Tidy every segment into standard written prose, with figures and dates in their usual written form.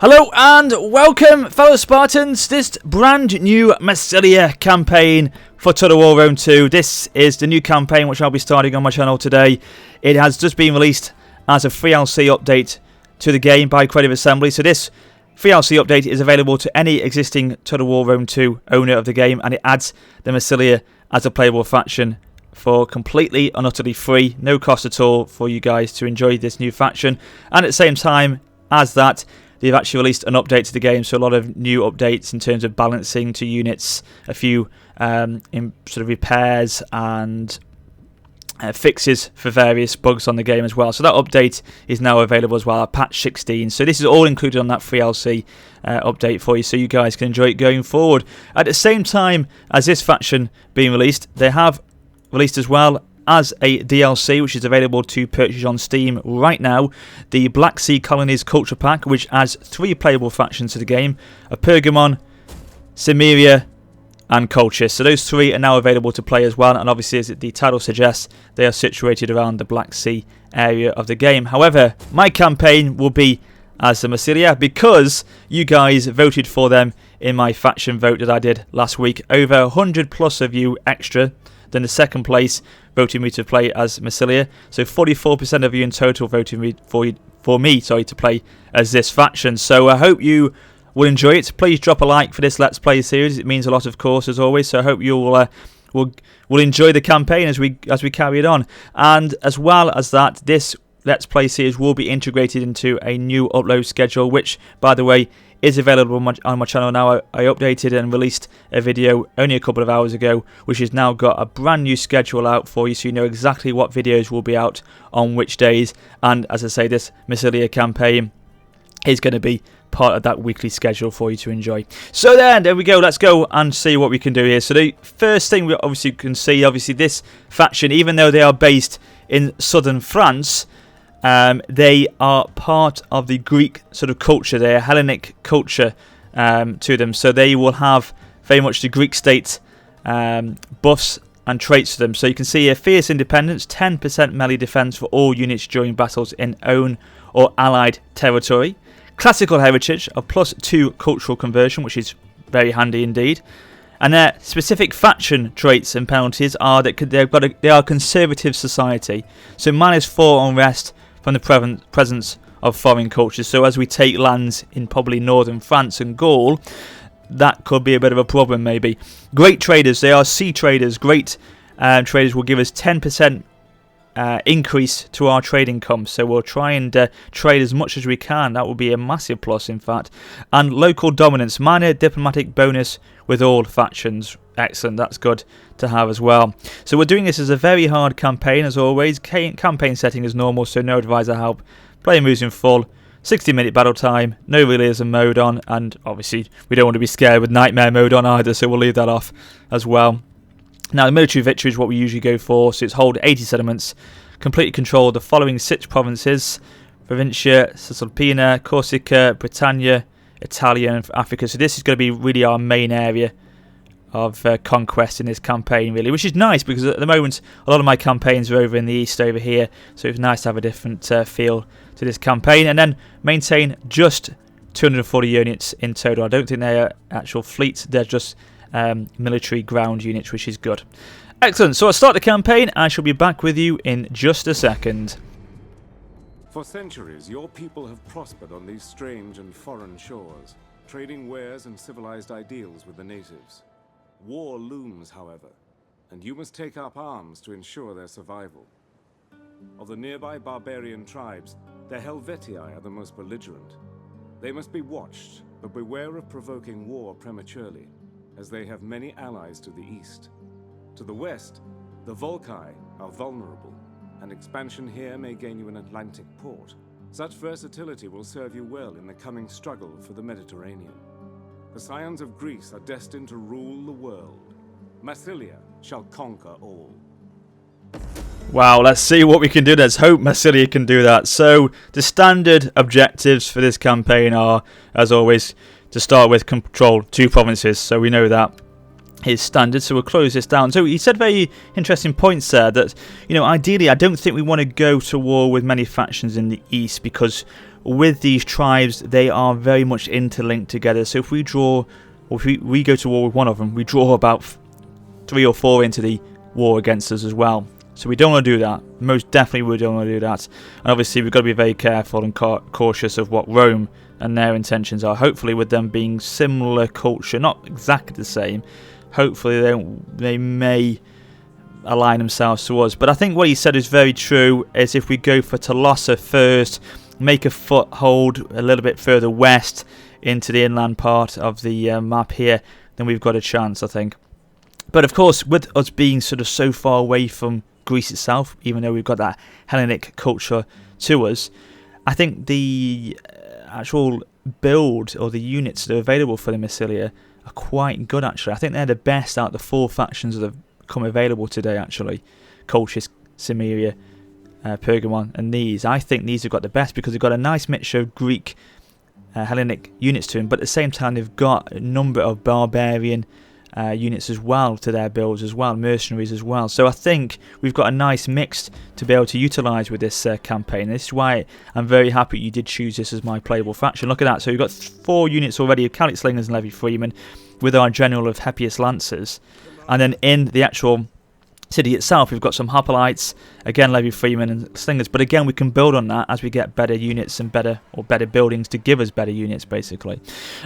Hello and welcome, fellow Spartans, this brand new Massilia campaign for Total War Round 2. This is the new campaign which I'll be starting on my channel today. It has just been released as a free LC update to the game by Creative Assembly. So this free LC update is available to any existing Total War Round 2 owner of the game, and it adds the Massilia as a playable faction for completely and utterly free, no cost at all for you guys to enjoy this new faction. And at the same time as that, they've actually released an update to the game, so a lot of new updates in terms of balancing to units, a few in sort of repairs and fixes for various bugs on the game as well. So that update is now available as well at patch 16. So this is all included on that free LC update for you, so you guys can enjoy it going forward. At the same time as this faction being released, they have released as well as a DLC, which is available to purchase on Steam right now, the Black Sea Colonies Culture Pack, which adds 3 playable factions to the game: of Pergamon, Cimmeria and Colchis. So those 3 are now available to play as well, and obviously, as the title suggests, they are situated around the Black Sea area of the game. However, my campaign will be as the Massilia because you guys voted for them in my faction vote that I did last week. Over 100 plus of you extra than the second place voted me to play as Massilia. So 44% of you in total voted me for me to play as this faction. So I hope you will enjoy it. Please drop a like for this Let's Play series. It means a lot, of course, as always. So I hope you will enjoy the campaign as we carry it on. And as well as that, this Let's Play series will be integrated into a new upload schedule, which, by the way, is available on my channel now. I updated and released a video only a couple of hours ago, which has now got a brand new schedule out for you, so you know exactly what videos will be out on which days. And as I say, this Massilia campaign is going to be part of that weekly schedule for you to enjoy. So then, there we go. Let's go and see what we can do here. So the first thing we obviously can see, this faction, even though they are based in southern France, they are part of the Greek sort of culture. They are Hellenic culture to them, so they will have very much the Greek state buffs and traits to them. So you can see here: fierce independence, 10% melee defense for all units during battles in own or allied territory. Classical heritage of +2 cultural conversion, which is very handy indeed. And their specific faction traits and penalties are that they are conservative society, so -4 on rest from the presence of foreign cultures. So as we take lands in probably northern France and Gaul, that could be a bit of a problem maybe. Great traders, they are sea traders. Great traders will give us 10% increase to our trade income, so we'll try and trade as much as we can. That will be a massive plus, in fact. And local dominance, minor diplomatic bonus with all factions. Excellent, that's good to have as well. So we're doing this as a very hard campaign as always. Campaign setting is normal, so no advisor help. Player moves in full, 60-minute battle time, no realism mode on, and obviously we don't want to be scared with nightmare mode on either, so we'll leave that off as well. Now, the military victory is what we usually go for, so it's hold 80 settlements, completely control the following 6 provinces: Provincia, Cisalpina, Corsica, Britannia, Italia and Africa. So this is going to be really our main area of conquest in this campaign, really, which is nice because at the moment a lot of my campaigns are over in the east over here, so it's nice to have a different feel to this campaign. And then maintain just 240 units in total. I don't think they're actual fleets, they're just military ground units, which is good. Excellent, so I'll start the campaign. I shall be back with you in just a second. For centuries, your people have prospered on these strange and foreign shores, trading wares and civilized ideals with the natives. War looms, however, and you must take up arms to ensure their survival. Of the nearby barbarian tribes, the Helvetii are the most belligerent. They must be watched, but beware of provoking war prematurely, as they have many allies to the east. To the west, the Volcae are vulnerable, and expansion here may gain you an Atlantic port. Such versatility will serve you well in the coming struggle for the Mediterranean. The scions of Greece are destined to rule the world. Massilia shall conquer all. Wow, let's see what we can do. Let's hope Massilia can do that. So, the standard objectives for this campaign are, as always, to start with, control 2 provinces. So we know that is standard, so we'll close this down. So he said very interesting points there that, ideally I don't think we want to go to war with many factions in the east because with these tribes, they are very much interlinked together. So if we draw, or if we go to war with one of them, we draw about 3 or 4 into the war against us as well. So we don't want to do that. Most definitely we don't want to do that. And obviously we've got to be very careful and cautious of what Rome and their intentions are. Hopefully with them being similar culture, not exactly the same, hopefully they may align themselves to us. But I think what he said is very true, is if we go for Tolosa first, make a foothold a little bit further west into the inland part of the map here, then we've got a chance, I think. But of course, with us being sort of so far away from Greece itself, even though we've got that Hellenic culture to us, I think the actual build or the units that are available for the Massilia are quite good actually. I think they're the best out of the 4 factions that have come available today actually. Colchis, Cimmeria, Pergamon and these. I think these have got the best because they've got a nice mixture of Greek Hellenic units to them, but at the same time they've got a number of barbarian units as well to their builds as well, mercenaries as well. So I think we've got a nice mix to be able to utilise with this campaign. This is why I'm very happy you did choose this as my playable faction. Look at that. So we've got 4 units already of Celtic Slingers and Levy Freemen with our general of Heppius Lancers. And then in the actual city itself we've got some Hoplites, again Levy Freemen and Slingers. But again we can build on that as we get better units and better buildings to give us better units basically.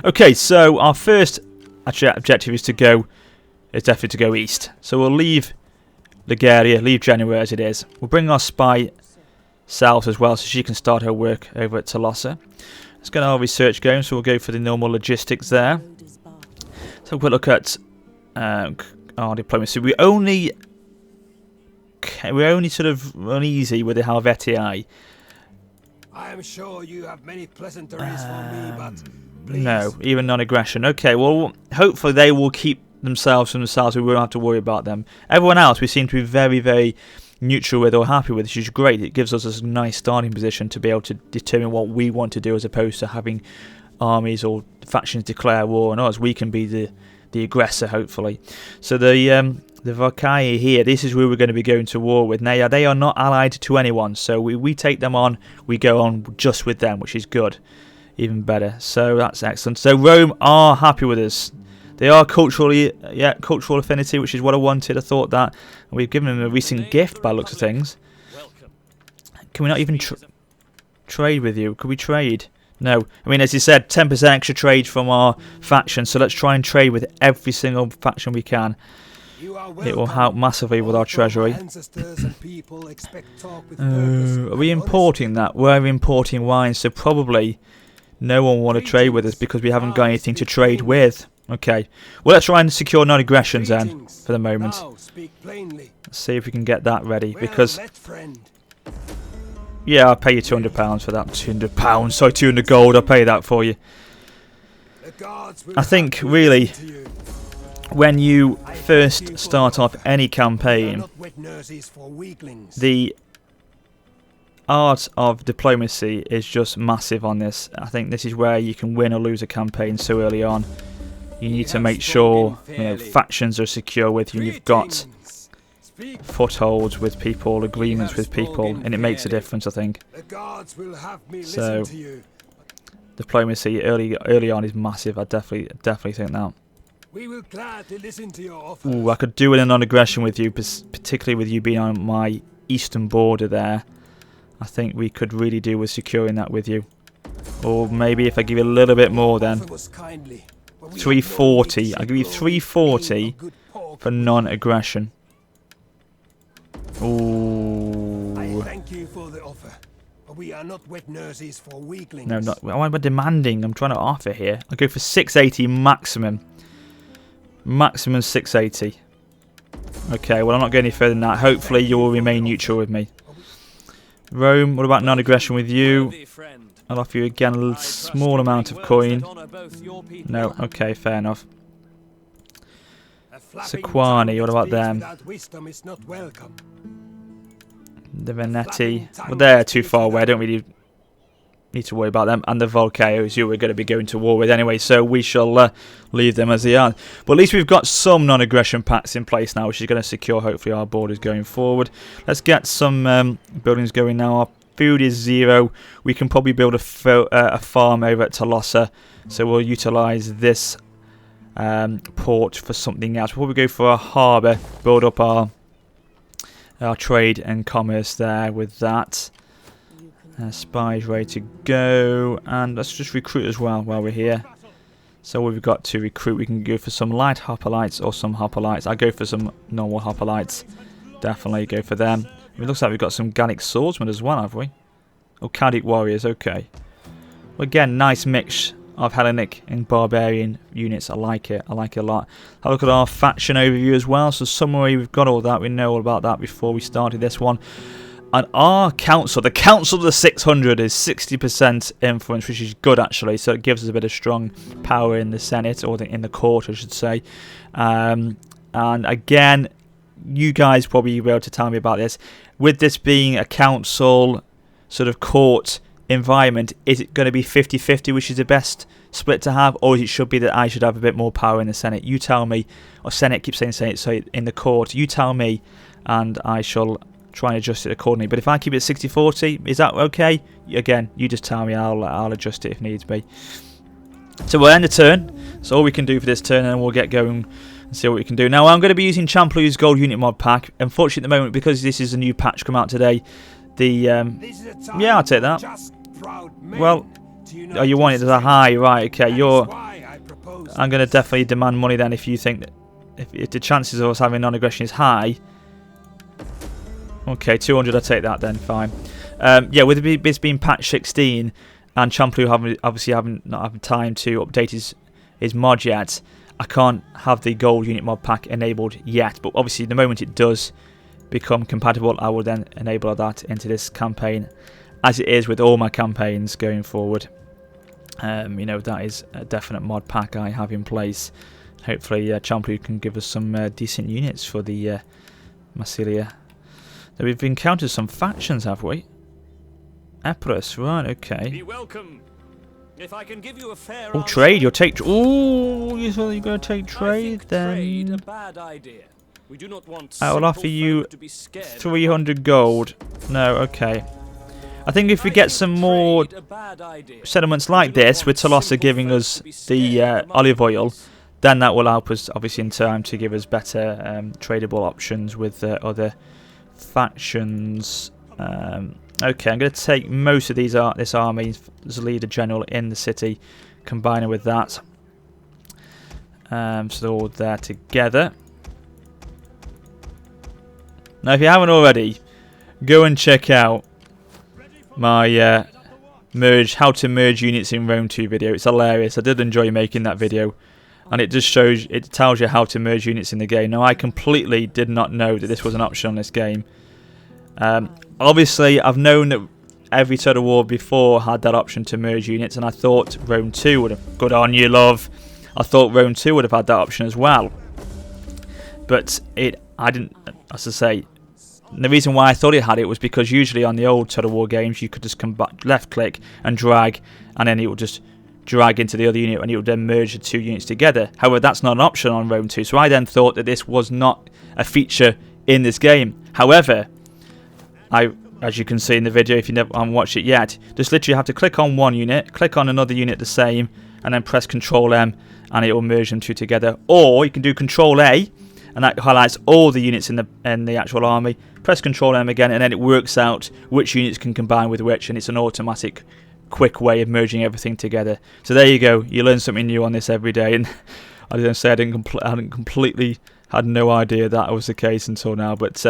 Okay, so our first objective is definitely to go east. So we'll leave Liguria, leave Genoa as it is. We'll bring our spy south as well so she can start her work over at Tolosa. Let's get our research going, so we'll go for the normal logistics there. So we'll look at our diplomacy. We're only sort of uneasy with the Helvetii. I am sure you have many pleasantries for me, but please. No, even non-aggression. Okay, well, hopefully they will keep themselves from themselves. We won't have to worry about them. Everyone else we seem to be very, very neutral with or happy with, which is great. It gives us a nice starting position to be able to determine what we want to do, as opposed to having armies or factions declare war on us. We can be the aggressor, hopefully. So the Volcae here, this is who we're going to be going to war with. Now, they are not allied to anyone, so we take them on, we go on just with them, which is good. Even better. So that's excellent. So Rome are happy with us. They are cultural affinity, which is what I wanted. I thought that. And we've given them a recent gift by the looks of things. Can we not even trade with you? Could we trade? No. I mean, as you said, 10% extra trade from our faction, so let's try and trade with every single faction we can. It will help massively with our treasury. Are we importing that? We're importing wine, so probably no one will want to trade with us because we haven't got anything to trade with. Okay. Well, let's try and secure non-aggressions then, for the moment. Let's see if we can get that ready, because... Yeah, I'll pay you £200 for that. £200, sorry, 200 gold, I'll pay that for you. I think, really, when you first start off any campaign, the art of diplomacy is just massive on this. I think this is where you can win or lose a campaign so early on. You need to make sure factions are secure with you, and you've got footholds with people, agreements with people, and it makes a difference, I think. So diplomacy early on is massive. I definitely think that. We will gladly listen to your offers. Ooh, I could do it in non-aggression with you, particularly with you being on my eastern border there. I think we could really do with securing that with you. Or maybe if I give you a little bit more then. 340. I'll give you 340 for non-aggression. Ooh. I thank you for the offer. But we are not wet nurses for weaklings. No, not. I'm demanding. I'm trying to offer here. I'll go for 680 maximum. Maximum 680. Okay, well I'm not going any further than that. Hopefully you will remain neutral with me. Rome, what about non-aggression with you? I'll offer you again a small amount of coin. No, okay, fair enough. Sequani, what about them? The Veneti, well they're too far away, I don't really need to worry about them. And the Volcaeos, who we're going to be going to war with anyway, so we shall leave them as they are. But at least we've got some non-aggression pacts in place now, which is going to secure hopefully our borders going forward. Let's get some buildings going now. food is 0. We can probably build a farm over at Tolosa, so we'll utilise this port for something else. We'll probably go for a harbour, build up our trade and commerce there with that. Spies ready to go, and let's just recruit as well while we're here. So we've got to recruit. We can go for some light hoplites or some hoplites. I go for some normal hoplites. Definitely go for them. It looks like we've got some Gallic swordsmen as well, have we? Oh, Celtic warriors, okay. Well, again, nice mix of Hellenic and barbarian units. I like it. I like it a lot. Have a look at our faction overview as well. So summary, we've got all that. We know all about that before we started this one. And our council, the council of the 600, is 60% influence, which is good actually. So it gives us a bit of strong power in the Senate, or in the court, I should say. And again, you guys probably will be able to tell me about this. With this being a council sort of court environment, is it going to be 50-50, which is the best split to have, or it should be that I should have a bit more power in the Senate? You tell me, or Senate keeps saying Senate, so in the court, you tell me, and I shall try and adjust it accordingly. But if I keep it 60-40, is that okay? Again, you just tell me, I'll adjust it if needs be. So we'll end the turn. That's all we can do for this turn, and we'll get going and see what we can do. Now, I'm going to be using Champlu's Gold Unit Mod Pack. Unfortunately, at the moment, because this is a new patch come out today, the yeah, I'll take that. Well, oh, you want it as a high, right? Okay, I'm going to definitely demand money then if you think that if the chances of us having non-aggression is high. Okay, 200, I'll take that then, fine. Yeah, with this being patch 16 and Champlu obviously not having time to update his mod yet, I can't have the gold unit mod pack enabled yet. But obviously, the moment it does become compatible, I will then enable that into this campaign, as it is with all my campaigns going forward. You know, that is a definite mod pack I have in place. Hopefully, Champlu can give us some decent units for the Massilia. So we've encountered some factions, have we? Epirus, right, okay. Be welcome. If I can give you a fair Oh, trade, you'll take... Oh, you thought you were going to take trade then? Trade a bad idea. We do not want I will offer you to be scared 300 gold. No, okay. I think if we get some more settlements like this, with Tolosa giving us the olive oil, then that will help us, obviously, in time to give us better tradable options with other factions. Okay, I'm going to take most of this army as leader general in the city, combining with that. So they're all there together. Now, if you haven't already, go and check out my how to merge units in Rome 2 video. It's hilarious. I did enjoy making that video, and it just tells you how to merge units in the game. Now, I completely did not know that this was an option on this game. Obviously, I've known that every Total War before had that option to merge units, and I thought Rome 2 would have... Good on you, love. I thought Rome 2 would have had that option as well. But I didn't, as I say, the reason why I thought it had it was because usually on the old Total War games, you could just come back, left click and drag, and then it would just drag into the other unit, and it would then merge the two units together. However, that's not an option on Rome 2, so I then thought that this was not a feature in this game. However, as you can see in the video, if you haven't watched it yet, just literally have to click on one unit, click on another unit the same, and then press Control M, and it will merge them two together. Or you can do Control A, and that highlights all the units in the actual army. Press Control M again, and then it works out which units can combine with which, and it's an automatic, quick way of merging everything together. So there you go. You learn something new on this every day, and I didn't say I had no idea that was the case until now, but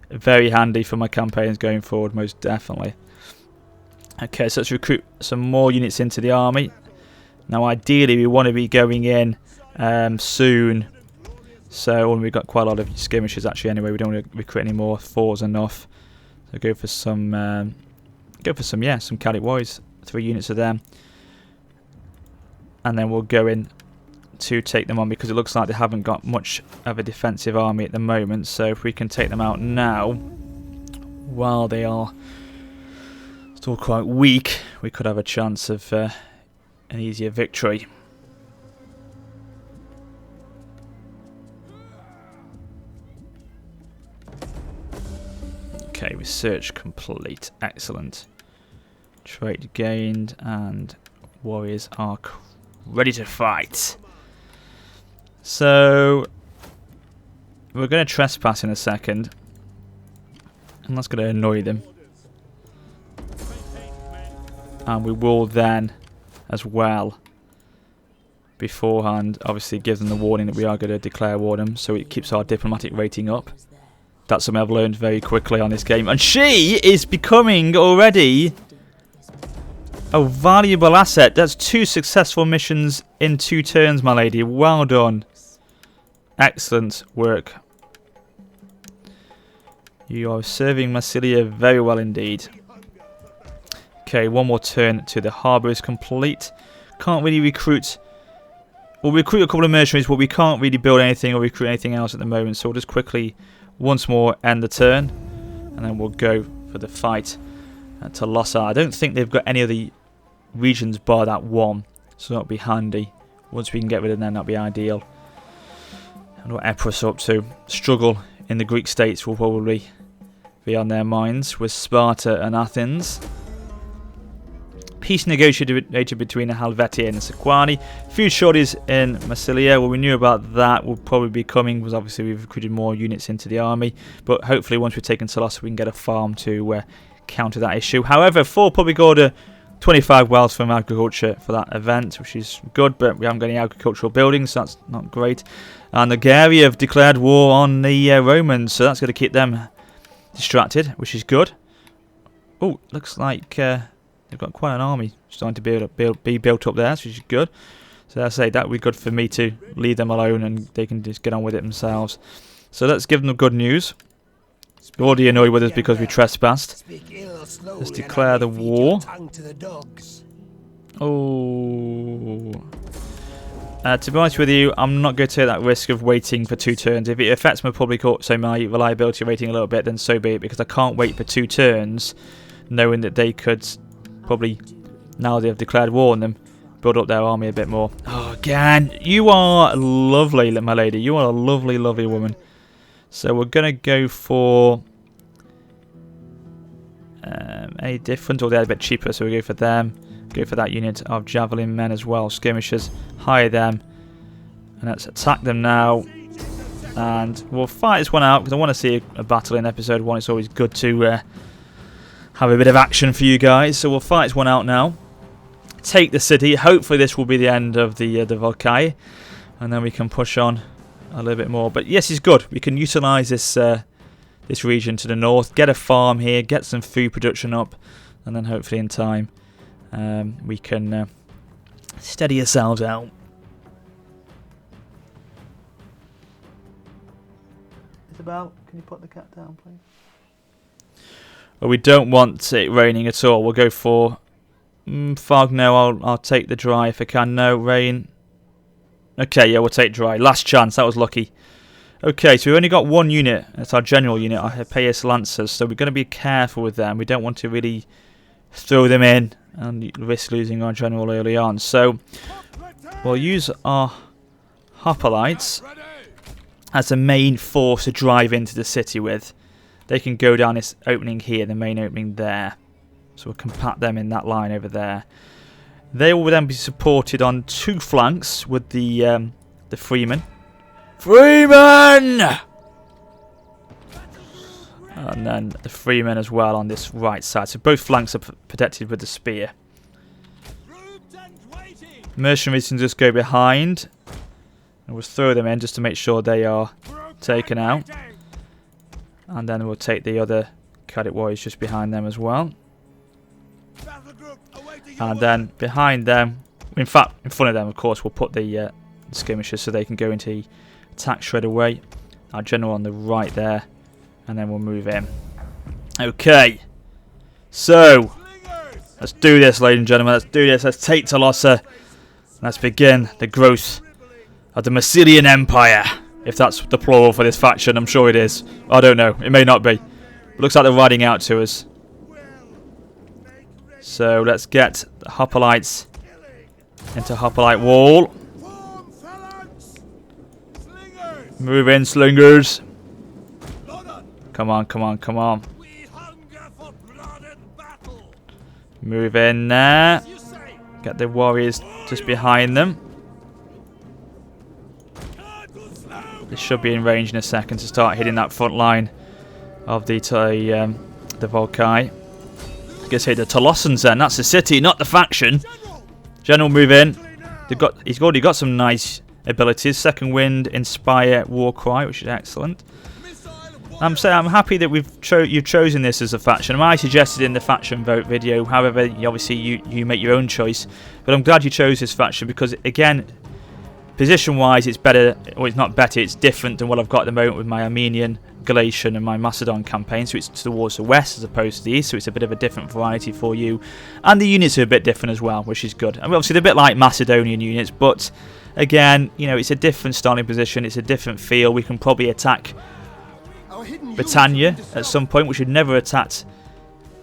very handy for my campaigns going forward, most definitely. Okay, so let's recruit some more units into the army. Now, ideally, we want to be going in soon. So we've got quite a lot of skirmishes actually. Anyway, we don't want to recruit any more. 4's enough. So go for some some Celtic warriors. 3 units of them, and then we'll go in to take them on, because it looks like they haven't got much of a defensive army at the moment. So if we can take them out now, while they are still quite weak, we could have a chance of an easier victory. Okay, research complete. Excellent. Trait gained, and warriors are ready to fight. So we're going to trespass in a second, and that's going to annoy them. And we will then, as well, beforehand, obviously give them the warning that we are going to declare war on them, so it keeps our diplomatic rating up. That's something I've learned very quickly on this game. And she is becoming already a valuable asset. That's 2 successful missions in 2 turns, my lady. Well done. Excellent work. You are serving Massilia very well indeed. Okay, one more turn to the harbour is complete. Can't really recruit. We'll recruit a couple of mercenaries, but we can't really build anything or recruit anything else at the moment. So we'll just quickly, once more, end the turn. And then we'll go for the fight at Tolosa. I don't think they've got any of the regions bar that one. So that'll be handy. Once we can get rid of them, that'll be ideal. And what Epirus up to. Struggle in the Greek states will probably be on their minds with Sparta and Athens. Peace negotiated between the Helvetii and the Sequani. Few shorties in Massilia. Well, we knew about that will probably be coming, because obviously we've recruited more units into the army. But hopefully once we've taken Tolosa, we can get a farm to counter that issue. However, full public order, 25 wells from agriculture for that event, which is good, but we haven't got any agricultural buildings, so that's not great. And the Gari have declared war on the Romans, so that's going to keep them distracted, which is good. Oh, looks like they've got quite an army starting to be built up there, which is good. So I say that would be good for me to leave them alone and they can just get on with it themselves. So let's give them good news. They're already annoyed with us because we trespassed. Let's declare the war. Oh. To be honest with you, I'm not going to take that risk of waiting for 2 turns. If it affects my public, so my reliability rating a little bit, then so be it, because I can't wait for 2 turns, knowing that they could probably, now they've declared war on them, build up their army a bit more. Oh, again, you are lovely, my lady. You are a lovely, lovely woman. So we're going to go for a different, or they're a bit cheaper, so we go for them. Go for that unit of javelin men as well. Skirmishers, hire them. And let's attack them now. And we'll fight this one out, because I want to see a battle in episode 1. It's always good to have a bit of action for you guys. So we'll fight this one out now. Take the city. Hopefully this will be the end of the Volcae. And then we can push on a little bit more. But yes, it's good. We can utilise this this region to the north. Get a farm here. Get some food production up. And then hopefully in time we can steady ourselves out. Isabel, can you put the cat down, please? Well, we don't want it raining at all. We'll go for fog. No, I'll take the dry if I can. No, rain. Okay, yeah, we'll take dry. Last chance. That was lucky. Okay, so we've only got 1 unit. That's our general unit, our Hippias Lancers. So we're going to be careful with them. We don't want to really throw them in and risk losing our general early on. So we'll use our hoplites as the main force to drive into the city with. They can go down this opening here, the main opening there. So we'll compact them in that line over there. They will then be supported on 2 flanks with the freemen. Freemen! And then the freemen as well on this right side. So both flanks are protected with the spear. Mercenaries can just go behind. And we'll throw them in just to make sure they are taken out. And then we'll take the other cadet warriors just behind them as well. And then behind them, in fact, in front of them, of course, we'll put the skirmishers so they can go into the attack straight away. Our general on the right there. And then we'll move in. Okay. So, let's do this, ladies and gentlemen. Let's do this. Let's take Tolosa. Let's begin the growth of the Massilian Empire. If that's the plural for this faction, I'm sure it is. I don't know. It may not be. It looks like they're riding out to us. So let's get the hoplites into hoplite wall. Move in, slingers. Come on, come on, come on. Move in there. Get the warriors just behind them. They should be in range in a second to start hitting that front line of the Volkai. I guess say the Tolosans then. That's the city, not the faction. General, move in. He's already got some nice abilities. Second Wind, Inspire, Warcry, which is excellent. I'm happy that you've chosen this as a faction. I suggested in the faction vote video. However, obviously you make your own choice. But I'm glad you chose this faction because, again, position-wise, it's better. Or it's not better. It's different than what I've got at the moment with my Armenian, Galatian, and my Macedon campaign. So it's towards the west as opposed to the east. So it's a bit of a different variety for you. And the units are a bit different as well, which is good. I mean, obviously, they're a bit like Macedonian units, but again, it's a different starting position. It's a different feel. We can probably attack Britannia at some point, which we've never attacked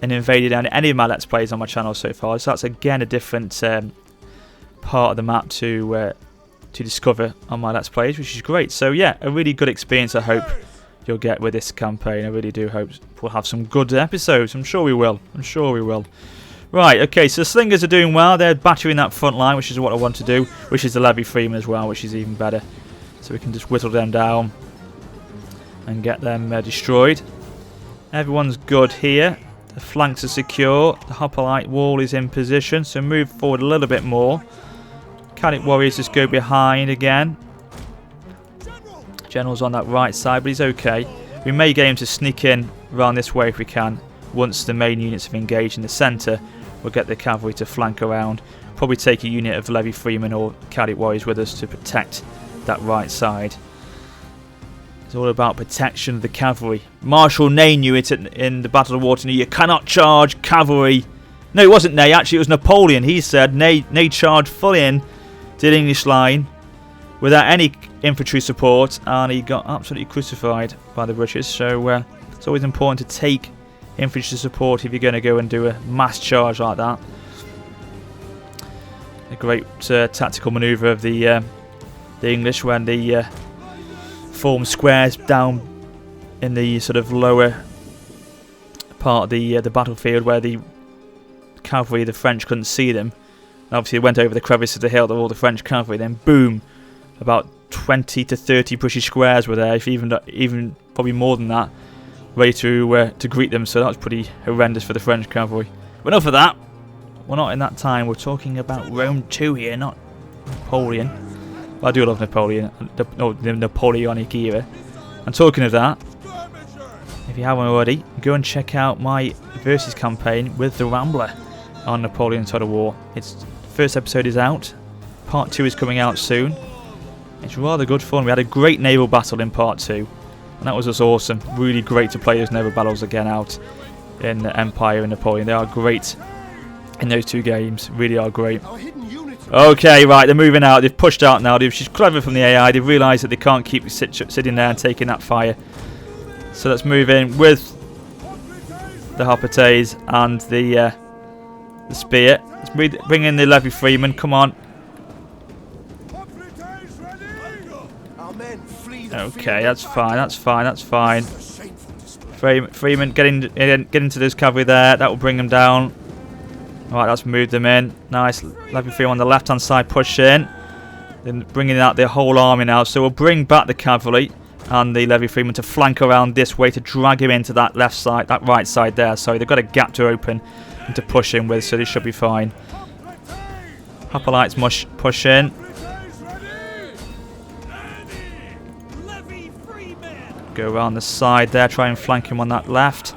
and invaded any of my Let's Plays on my channel so far. So that's again a different part of the map to discover on my Let's Plays, which is great. So yeah, a really good experience I hope you'll get with this campaign. I really do hope we'll have some good episodes. I'm sure we will. Right, okay, so the Slingers are doing well. They're battering that front line, which is what I want to do, which is the Levy Freeman as well, which is even better. So we can just whittle them down and get them destroyed. Everyone's good here. The flanks are secure. The Hoplite wall is in position, so move forward a little bit more. Catholic warriors just go behind again. General's on that right side, but he's okay. We may get him to sneak in around this way if we can. Once the main units have engaged in the centre, we'll get the cavalry to flank around. Probably take a unit of Levy Freemen or Catholic warriors with us to protect that right side. It's all about protection of the cavalry. Marshal Ney knew it in the Battle of Waterloo. You cannot charge cavalry. No, it wasn't Ney. Actually, it was Napoleon. He said Ney charged fully in to the English line without any infantry support, and he got absolutely crucified by the British. So it's always important to take infantry support if you're going to go and do a mass charge like that. A great tactical manoeuvre of the English when they form squares down in the sort of lower part of the battlefield where the cavalry, the French, couldn't see them. And obviously, they went over the crevice of the hill of all the French cavalry. Then, boom, about 20 to 30 British squares were there, if even probably more than that, ready to greet them. So that was pretty horrendous for the French cavalry. But enough of that. We're not in that time. We're talking about Rome 2 here, not Napoleon. I do love Napoleon, the Napoleonic era. And talking of that, if you haven't already, go and check out my Versus campaign with the Rambler on Napoleon's Total War. Its first episode is out. Part 2 is coming out soon. It's rather good fun. We had a great naval battle in Part 2. And that was just awesome. Really great to play those naval battles again out in Empire and Napoleon. They are great in those two games. Really are great. Okay, right, they're moving out. They've pushed out now. She's clever from the AI. They've realised that they can't keep sitting there and taking that fire. So let's move in with the Hoplites and the spear. Let's bring in the Levy Freeman. Come on. Okay, that's fine. Freeman, get into this cavalry there. That will bring them down. Right, let's move them in. Nice. Levy Freeman on the left-hand side, push in. Then bringing out the whole army now. So we'll bring back the cavalry and the Levy Freeman to flank around this way to drag him into that left side, that right side there. Sorry, they've got a gap to open and to push in with, so they should be fine. Hoplites push in. Go around the side there, try and flank him on that left.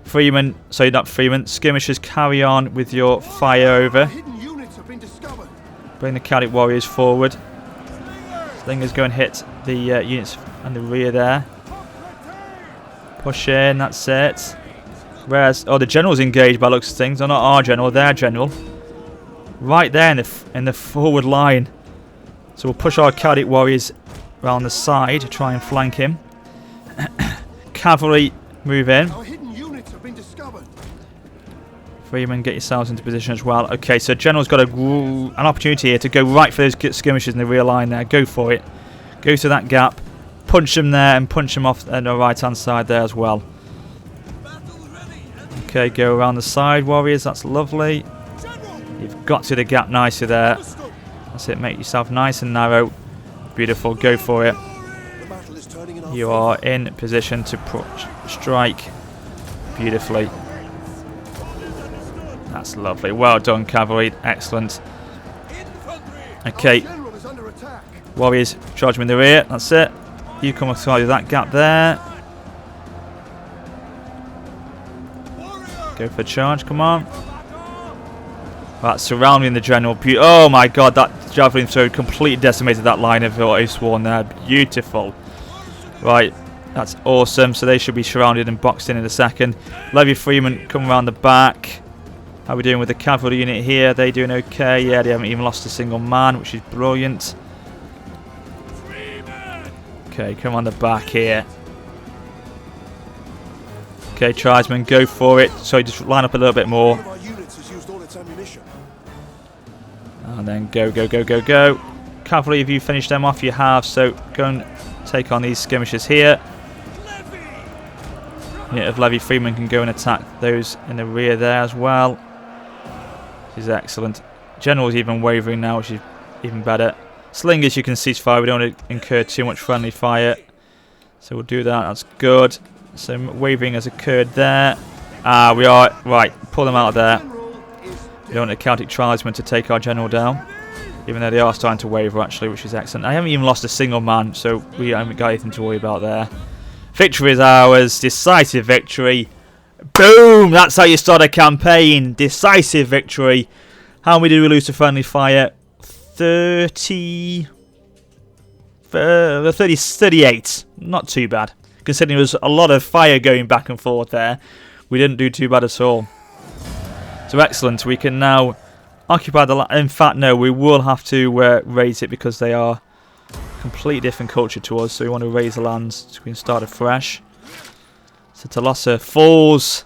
Skirmishers, carry on with your fire over. Bring the Catholic warriors forward. Slingers go and hit the units on the rear there. Push in, that's it. Whereas, the general's engaged by looks of things. Not our general, their general. Right there in the forward line. So we'll push our Catholic warriors around the side to try and flank him. Cavalry move in. Freeman, get yourselves into position as well. Okay, so General's got an opportunity here to go right for those skirmishers in the rear line there. Go for it. Go to that gap. Punch them there and punch them off on the right-hand side there as well. Okay, go around the side, warriors. That's lovely. You've got to the gap nicely there. That's it. Make yourself nice and narrow. Beautiful. Go for it. You are in position to strike beautifully. That's lovely. Well done, cavalry. Excellent. Okay. Warriors, charge them in the rear. That's it. You come outside of that gap there. Go for a charge. Come on. Right, surrounding the general. Oh my god, that javelin throw completely decimated that line of sworn there. Beautiful. Right, that's awesome. So they should be surrounded and boxed in a second. Levy Freeman come around the back. How are we doing with the cavalry unit here? They doing okay? Yeah, they haven't even lost a single man, which is brilliant. Okay, come on the back here. Okay, tribesmen, go for it. So just line up a little bit more. And then go, go, go, go, go. Cavalry, have you finished them off? You have, so go and take on these skirmishers here. Unit of Levy Freeman can go and attack those in the rear there as well. Which is excellent. General's even wavering now, which is even better. Slingers, you can cease fire. We don't want to incur too much friendly fire. So we'll do that. That's good. Some wavering has occurred there. We are... Right, pull them out of there. We don't want the Celtic tribesmen to take our general down. Even though they are starting to waver, actually, which is excellent. I haven't even lost a single man, so we haven't got anything to worry about there. Victory is ours. Decisive victory. Boom! That's how you start a campaign. Decisive victory. How many did we lose to friendly fire? 38. Not too bad. Considering there was a lot of fire going back and forth there. We didn't do too bad at all. So excellent. We can now occupy the land. In fact, no, we will have to raise it because they are a completely different culture to us. So we want to raise the lands so we can start afresh. So Tolosa falls.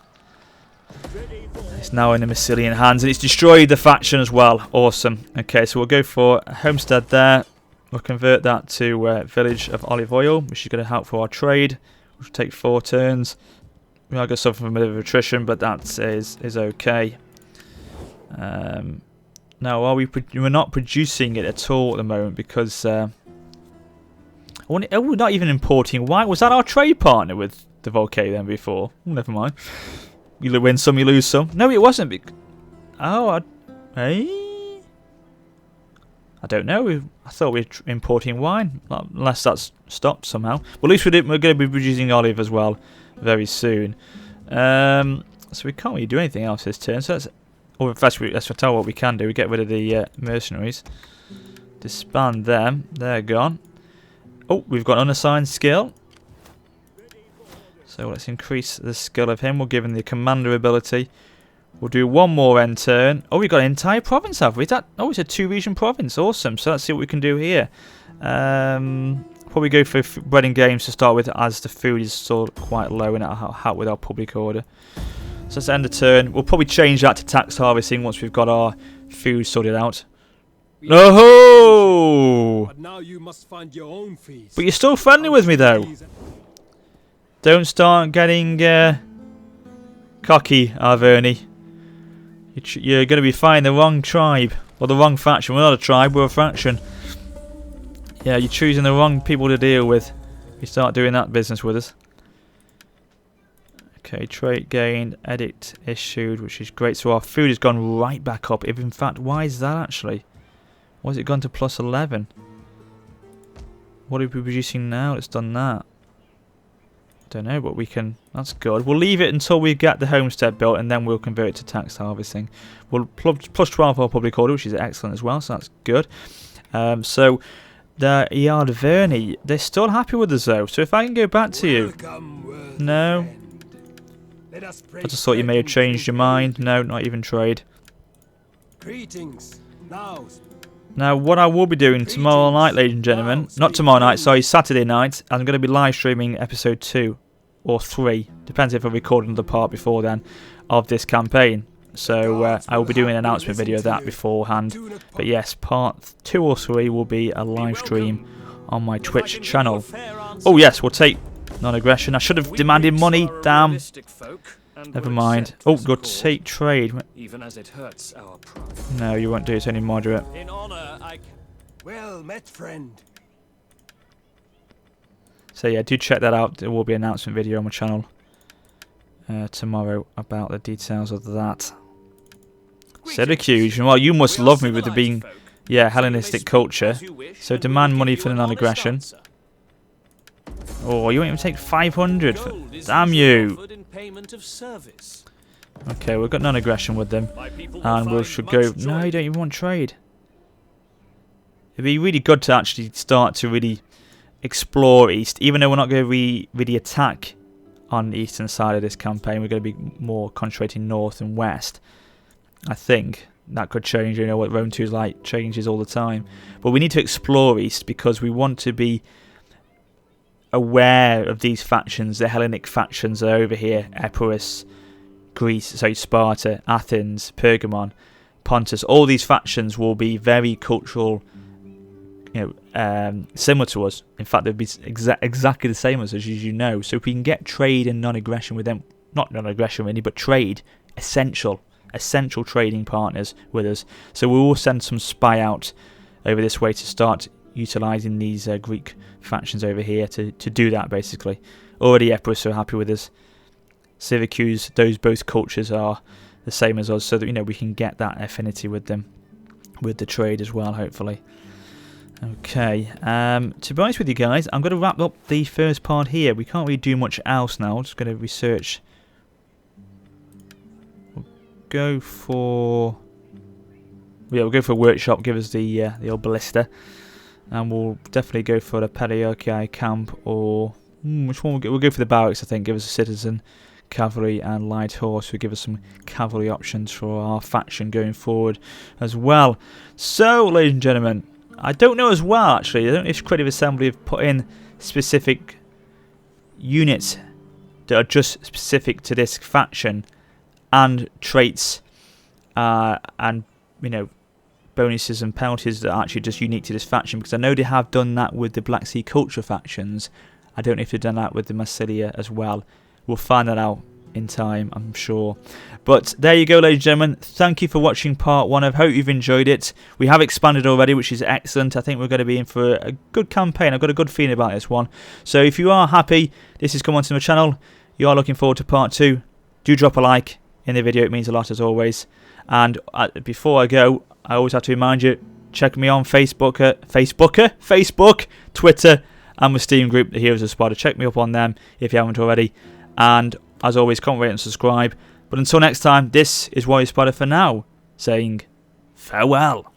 It's now in the Massilian hands, and it's destroyed the faction as well. Awesome. Okay, so we'll go for a homestead there. We'll convert that to village of olive oil, which is going to help for our trade. Which will take 4 turns. We are going to suffer from a bit of attrition, but that is okay. Now, we're not producing it at all at the moment because we're not even importing wine. Was that our trade partner with the Volcano then before? Oh, never mind. You win some, you lose some. No, it wasn't. I don't know. I thought we were importing wine, unless that's stopped somehow. Well, at least we're going to be producing olive as well very soon. So we can't really do anything else this turn. So let's tell what we can do. We get rid of the mercenaries, disband them. They're gone. Oh, we've got unassigned skill. So let's increase the skill of him. We'll give him the commander ability. We'll do one more end turn. Oh, we've got an entire province, have we? It's a 2-region province. Awesome. So let's see what we can do here. Probably go for bread and games to start with, as the food is still quite low and it'll help with our public order. So let's end the turn. We'll probably change that to tax harvesting once we've got our food sorted out. Oh! But now you must find your own feast. But you're still friendly with me, though. Don't start getting cocky, Arverni. You're going to be fighting the wrong tribe. Or the wrong faction. We're not a tribe, we're a faction. Yeah, you're choosing the wrong people to deal with. You start doing that business with us. Okay, trait gained, edict issued, which is great. So our food has gone right back up. In fact, why is that actually? Why has it gone to plus 11? What are we producing now? It's done that. Don't know, but we can. That's good. We'll leave it until we get the homestead built, and then we'll convert it to tax harvesting. We'll plus 12 for our public order, which is excellent as well. So that's good. So the Yard Verni, they're still happy with us though. So if I can go back to you, no. I just thought you may have changed your mind. No, not even trade. Greetings. Now, what I will be doing tomorrow night, ladies and gentlemen, not tomorrow night, sorry, Saturday night, I'm going to be live streaming episode 2 or 3, depends if I record another part before then, of this campaign. So I will be doing an announcement video of that beforehand. But yes, part 2 or 3 will be a live stream on my Twitch channel. Oh yes, we'll take non-aggression. I should have demanded money, damn. And Never will mind. accept Oh, this go accord, take trade. even as it hurts our pride. No, you won't do it. It's only moderate. In honor, I Well met, friend. So yeah, do check that out. There will be an announcement video on my channel tomorrow about the details of that. Syracuse. Well, you must love me with it being, yeah, Hellenistic culture. So demand money for the non-aggression. Oh, you won't even take 500. Damn you. Okay, we've got non-aggression with them. And we should go... No, you don't even want trade. It'd be really good to actually start to really explore East. Even though we're not going to really attack on the eastern side of this campaign. We're going to be more concentrating north and west. I think that could change. You know what Rome 2 is like. Changes all the time. But we need to explore East because we want to be aware of these factions. The Hellenic factions are over here. Epirus, Greece, sorry, Sparta, Athens, Pergamon, Pontus. All these factions will be very cultural, similar to us. In fact, they'll be exactly the same as us, as you know. So if we can get trade and non-aggression with them, not non-aggression really, but trade, essential trading partners with us. So we will send some spy out over this way to start utilising these Greek factions over here to do that, basically. Already Epirus are happy with us. Syracuse, both cultures are the same as us, so that we can get that affinity with them, with the trade as well, hopefully. Okay, to be honest with you guys, I'm going to wrap up the first part here. We can't really do much else now. I'm just going to research. We'll go for workshop. Give us the old ballista, and we'll definitely go for the Periarchii camp, or which one? We'll go for the barracks. I think. Give us a citizen, cavalry, and light horse. Will give us some cavalry options for our faction going forward as well. So, ladies and gentlemen, I don't know as well, actually. I don't know if Creative Assembly have put in specific units that are just specific to this faction and traits and, bonuses and penalties that are actually just unique to this faction, because I know they have done that with the Black Sea Culture factions. I don't know if they've done that with the Massilia as well. We'll find that out in time, I'm sure. But there you go, ladies and gentlemen. Thank you for watching part 1. I hope you've enjoyed it. We have expanded already, which is excellent. I think we're going to be in for a good campaign. I've got a good feeling about this one. So if you are happy, this has come onto my channel, you are looking forward to part 2, do drop a like in the video. It means a lot as always. And before I go, I always have to remind you, check me on Facebook, Twitter, and my Steam group, the Heroes of Sparta. Check me up on them if you haven't already. And as always, comment, rate, and subscribe. But until next time, this is Warrior Sparta for now, saying farewell.